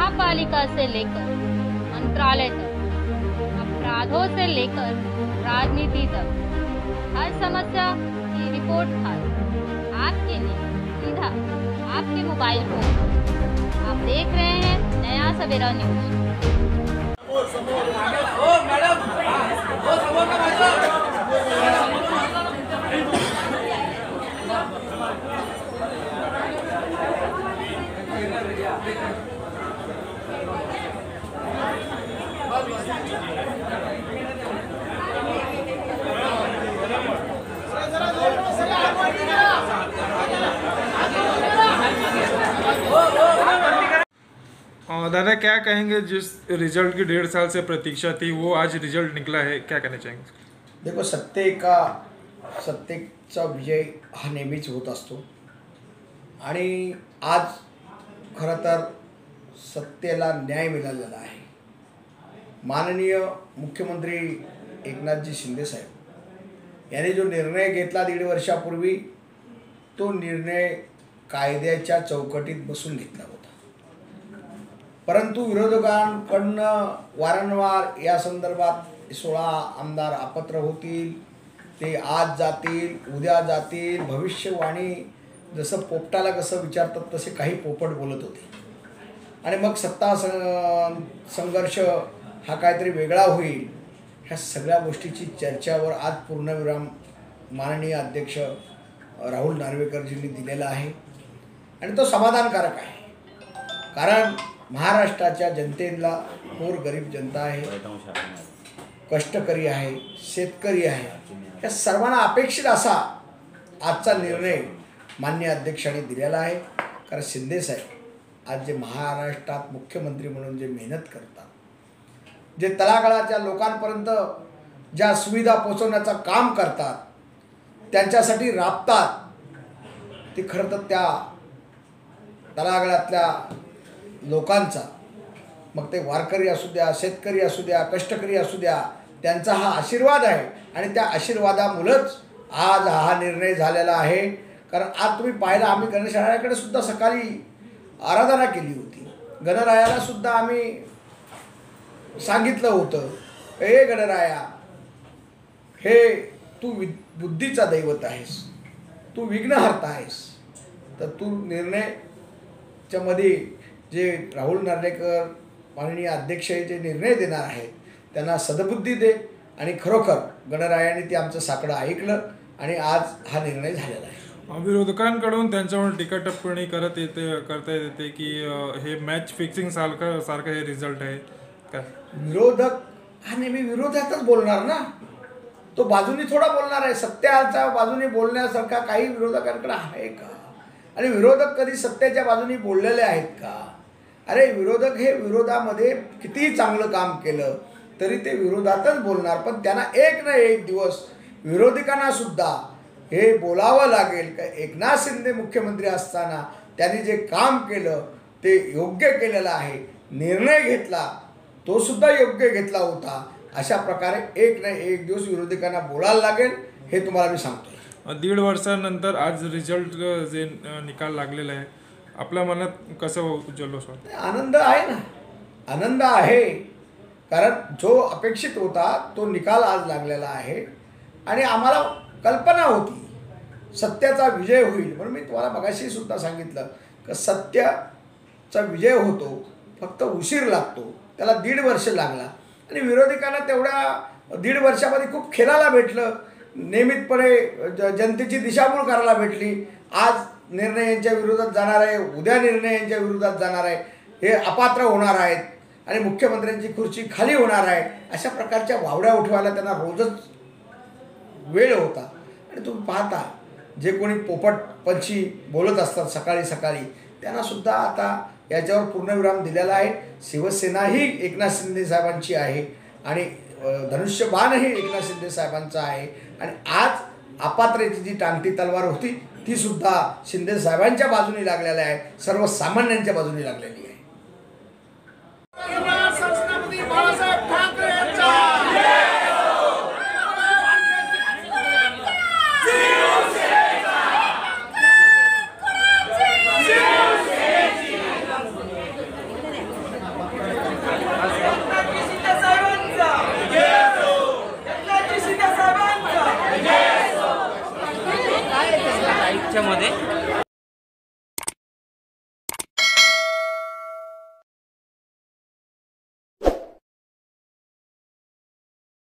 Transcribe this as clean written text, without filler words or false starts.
महापालिका से लेकर मंत्रालय तक, अपराधों से लेकर राजनीति तक, हर समस्या की रिपोर्ट खास आपके लिए सीधा आपके मोबाइल फोन पर। आप देख रहे हैं नया सवेरा न्यूज। दादा क्या कहेंगे, जिस रिजल्ट की 1.5 साल से प्रतीक्षा थी वो आज रिजल्ट निकला है, क्या कहना चाहेंगे? देखो, सत्तेचा विजय हा नेहमीच होत असतो आणि आज खरं तर सत्तेला न्याय मिळालेला आहे। माननीय मुख्यमंत्री एकनाथजी शिंदे साहेब यांनी जो निर्णय घेतला 1.5 वर्षापूर्वी, तो निर्णय कायद्याच्या चौकटीत बसून घेतला होता। परंतु विरोधकांकडनं वारंवार या संदर्भात 16 आमदार अपात्र होतील, ते आज जातील, उद्या जातील, भविष्यवाणी जसं पोपटाला कसं विचारतात तसे काही पोपट बोलत होते आणि मग सत्ता संघर्ष हा काहीतरी वेगळा होईल, ह्या सगळ्या गोष्टीची चर्चावर आज पूर्णविराम माननीय अध्यक्ष राहुल नार्वेकरजींनी दिलेला आहे आणि तो समाधानकारक आहे। कारण महाराष्ट्राच्या जनतेला गरीब जनता आहे, कष्टकरी आहे, शेतकरी आहे, या सर्वांना अपेक्षित असा आजचा निर्णय माननीय अध्यक्षांनी दिलेला आहे। कारण शिंदे साहेब आज जे महाराष्ट्रात मुख्यमंत्री म्हणून जे मेहनत करतात, जे तळागाळाच्या लोकांपर्यंत ज्या सुविधा पोहोचवण्याचं काम करतात, त्यांच्यासाठी राबतात, ते खरं तर त्या तळागाळातल्या लोकांचा, मग ते वारकरी असू द्या, शेतकरी असू द्या, कष्टकरी असू द्या, त्यांचा हा आशीर्वाद आहे आणि त्या आशीर्वादामुळेच आज हा निर्णय झालेला आहे। कारण आज तुम्ही पाहिलं, आम्ही गणेशरायाकडे सुद्धा सकाळी आराधना केली होती, गणरायाला सुद्धा आम्ही सांगितलं होतं, हे गणराया, हे तू बुद्धीचा दैवत आहेस, तू विघ्नहर्ता आहेस, तर तू निर्णयाच्या मध्ये जे राहुल नार्वेकर माननीय अध्यक्ष जे निर्णय देणार आहेत त्यांना सद्बुद्धी दे। आणि खरोखर गणरायाने ते आमचं साकडं ऐकलं आणि आज हा निर्णय झालेला आहे। विरोधकांकडून त्यांच्यावर टीका टिप्पणी करता येते की हे मॅच फिक्सिंग सारखं हे रिझल्ट आहे काय? विरोधक हा नेहमी विरोधातच बोलणार ना, तो बाजूनी थोडा बोलणार आहे। सत्याच्या बाजूने बोलण्यासारखा काही विरोधकांकडे आहे का? आणि विरोधक कधी सत्याच्या बाजूने बोललेले आहेत का? अरे विरोधक हे विरोधामध्ये कितीही चांगलं काम केलं तरी ते विरोधातच बोलणार, पण त्यांना एक ना एक दिवस विरोधकांना सुद्धा हे बोलावं लागेल का एकनाथ शिंदे मुख्यमंत्री असताना त्यांनी जे काम केलं ते योग्य केलेलं आहे, निर्णय घेतला तो सुद्धा योग्य घेतला होता, अशा प्रकारे एक ना एक दिवस विरोधकांना बोलायला लागेल, हे तुम्हाला मी सांगतो। 1.5 वर्षानंतर आज रिझल्ट जे निकाल लागलेला आहे, आपल्या मनात कसं जल्लोष वाटतं? आनंद आहे ना, आनंद आहे, कारण जो अपेक्षित होता तो निकाल आज लागलेला आहे आणि आम्हाला कल्पना होती सत्याचा विजय होईल, म्हणून मी तुम्हाला मगाशी सुद्धा सांगितलं की सत्याचा विजय होतो, फक्त उशीर लागतो, त्याला 1.5 वर्ष लागला आणि विरोधकांना तेवढ्या 1.5 वर्षामध्ये खूप खेळायला भेटलं, नियमितपणे जनतेची दिशाभूल करायला भेटली। आज निर्णय यांच्या विरोधात जाणार आहे, उद्या निर्णय यांच्या विरोधात जाणार आहे, हे अपात्र होणार आहेत आणि मुख्यमंत्र्यांची खुर्ची खाली होणार आहे, अशा प्रकारच्या वावड्या उठवायला त्यांना रोजच वेळ होता। आणि तुम्ही पाहता जे कोणी पोपट पंछी बोलत असतात सकाळी सकाळी, त्यांना सुद्धा आता याच्यावर पूर्णविराम दिलेला आहे। शिवसेना ही एकनाथ शिंदे साहेबांची आहे आणि धनुष्यबाणही एकनाथ शिंदे साहेबांचा आहे आणि आज अपात्रेची जी टांगती तलवार होती ती सुद्धा शिंदे साहेबांच्या बाजूने लागलेली आहे, सर्वसामान्यांच्या बाजूने लागलेली आहे। याच्यामध्ये